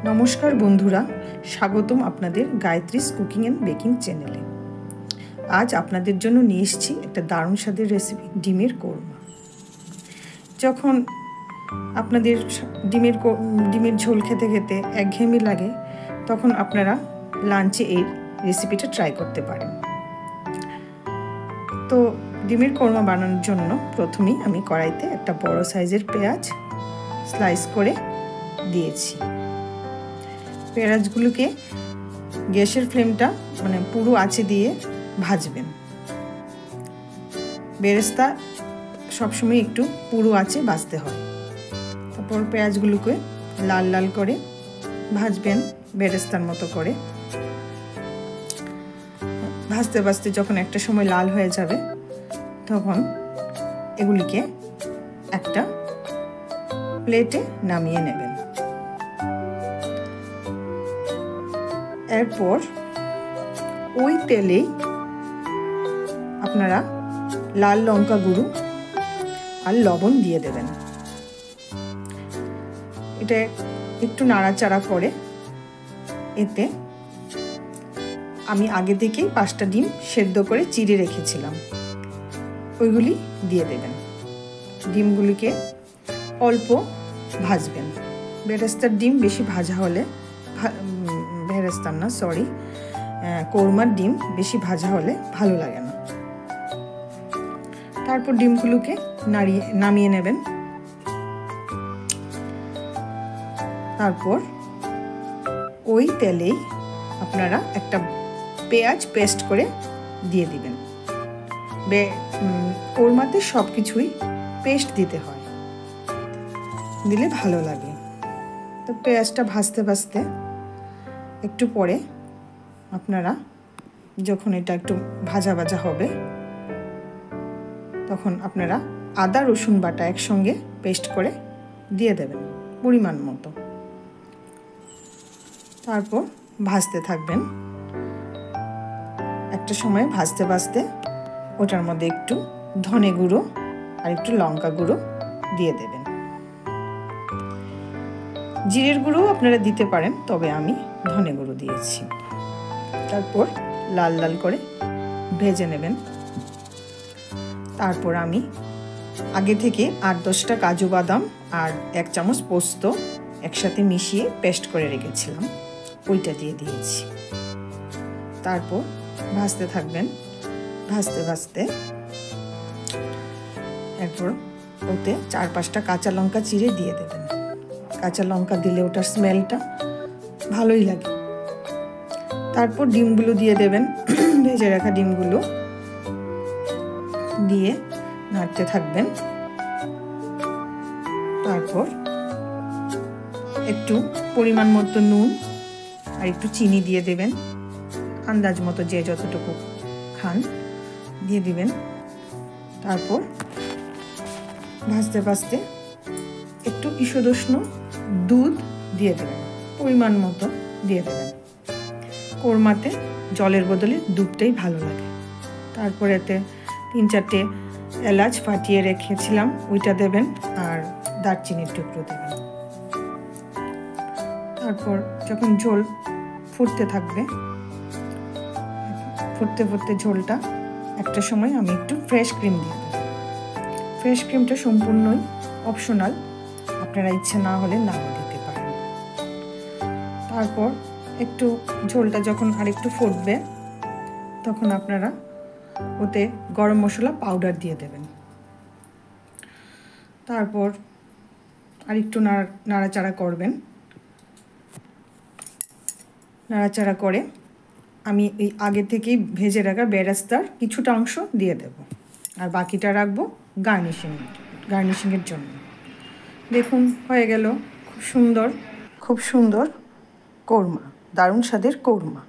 নমস্কার বন্ধুরা, স্বাগতম আপনাদের গায়ত্রীস কুকিং অ্যান্ড বেকিং চ্যানেলে। আজ আপনাদের জন্য নিয়ে এসেছি একটা দারুণ স্বাদের রেসিপি, ডিমের কোরমা। যখন আপনাদের ডিমের ঝোল খেতে খেতে একঘেয়েমি লাগে, তখন আপনারা লাঞ্চে এই রেসিপিটা ট্রাই করতে পারেন। তো ডিমের কোরমা বানানোর জন্য প্রথমেই আমি কড়াইতে একটা বড় সাইজের পেঁয়াজ স্লাইস করে দিয়েছি। পেঁয়াজগুলোকে গ্যাসের ফ্লেমটা পুরো আঁচে দিয়ে ভাজবেন। বেরেস্তা সবসময় একটু পুরো আঁচে ভাজতে হয়। তারপর পেঁয়াজগুলোকে লাল লাল করে ভাজবেন, বেরেস্তার মতো করে। ভাজতে ভাজতে যখন একটা সময় লাল হয়ে যাবে, তখন এগুলিকে একটা প্লেটে নামিয়ে নেবেন। এরপর ওই তেলেই আপনারা লাল লঙ্কা গুঁড়ো আর লবণ দিয়ে দেবেন। এটা একটু নাড়াচাড়া করে এতে আমি আগে থেকেই 5টা ডিম সেদ্ধ করে চিড়ে রেখেছিলাম, ওইগুলি দিয়ে দেবেন। ডিমগুলিকে অল্প ভাজবেন। বেরেস্তার ডিম বেশি ভাজা হলে কোরমার ডিম বেশি ভাজা হলে ভালো লাগে না। তারপর ডিমগুলোকে নামিয়ে নেবেন। তারপর ওই তেলেই আপনারা একটা পেঁয়াজ পেস্ট করে দিয়ে দিবেন। কোরমাতে সব কিছুই পেস্ট দিতে হয়, দিলে ভালো লাগে। তো পেঁয়াজটা ভাজতে ভাজতে একটু পরে আপনারা যখন এটা একটু ভাজা ভাজা হবে, তখন আপনারা আদা রসুন বাটা একসঙ্গে পেস্ট করে দিয়ে দেবেন পরিমাণ মতো। তারপর ভাজতে থাকবেন। একটা সময় ভাজতে ভাজতে ওটার মধ্যে একটু ধনে গুঁড়ো আর একটু লঙ্কা গুঁড়ো দিয়ে দেবেন। জিরের গুঁড়ো আপনারা দিতে পারেন, তবে আমি ধনে গুঁড়ো দিয়েছি। তারপর লাল লাল করে ভেজে নেবেন। তারপর আমি আগে থেকে 8-10টা কাজু বাদাম আর 1 চামচ পোস্ত একসাথে মিশিয়ে পেস্ট করে রেখেছিলাম, ওইটা দিয়ে দিয়েছি। তারপর ভাজতে থাকবেন। ভাজতে ভাজতে এরপর ওতে 4-5টা কাঁচা লঙ্কা চিড়ে দিয়ে দেবেন। কাঁচা লঙ্কা দিলে ওটার স্মেলটা ভালোই লাগে। তারপর ডিমগুলো দিয়ে দেবেন। ভেজে রাখা ডিমগুলো দিয়ে নাড়তে থাকবেন। তারপর একটু পরিমাণ মতো নুন আর একটু চিনি দিয়ে দেবেন, আন্দাজ মতো যে যতটুকু খান দিয়ে দিবেন। তারপর ভাজতে ভাজতে একটু ঈষদুষ্ণ দুধ দিয়ে দেবেন, পরিমাণ মতো দিয়ে দেবেন। কোরমাতে জলের বদলে দুধটাই ভালো লাগে। তারপর এতে 3-4টে এলাচ ফাটিয়ে রেখেছিলাম, ওইটা দেবেন, আর দারচিনির টুকরো দেবেন। তারপর যখন ঝোল ফুটতে থাকবে, ফুটতে ফুটতে ঝোলটা একটা সময় আমি একটু ফ্রেশ ক্রিম দিয়ে দেব। ফ্রেশ ক্রিমটা সম্পূর্ণই অপশনাল, আপনারা ইচ্ছে না হলে নাও দিতে পারেন। তারপর একটু ঝোলটা যখন আরেকটু ফুটবে, তখন আপনারা ওতে গরম মশলা পাউডার দিয়ে দেবেন। তারপর আরেকটু নাড়াচাড়া করবেন। নাড়াচাড়া করে আমি এই আগে থেকেই ভেজে রাখা বেরেস্তার কিছুটা অংশ দিয়ে দেব, আর বাকিটা রাখবো গার্নিশিংয়ের জন্য। দেখুন, হয়ে গেল খুব সুন্দর কোরমা, দারুণ স্বাদের কোরমা।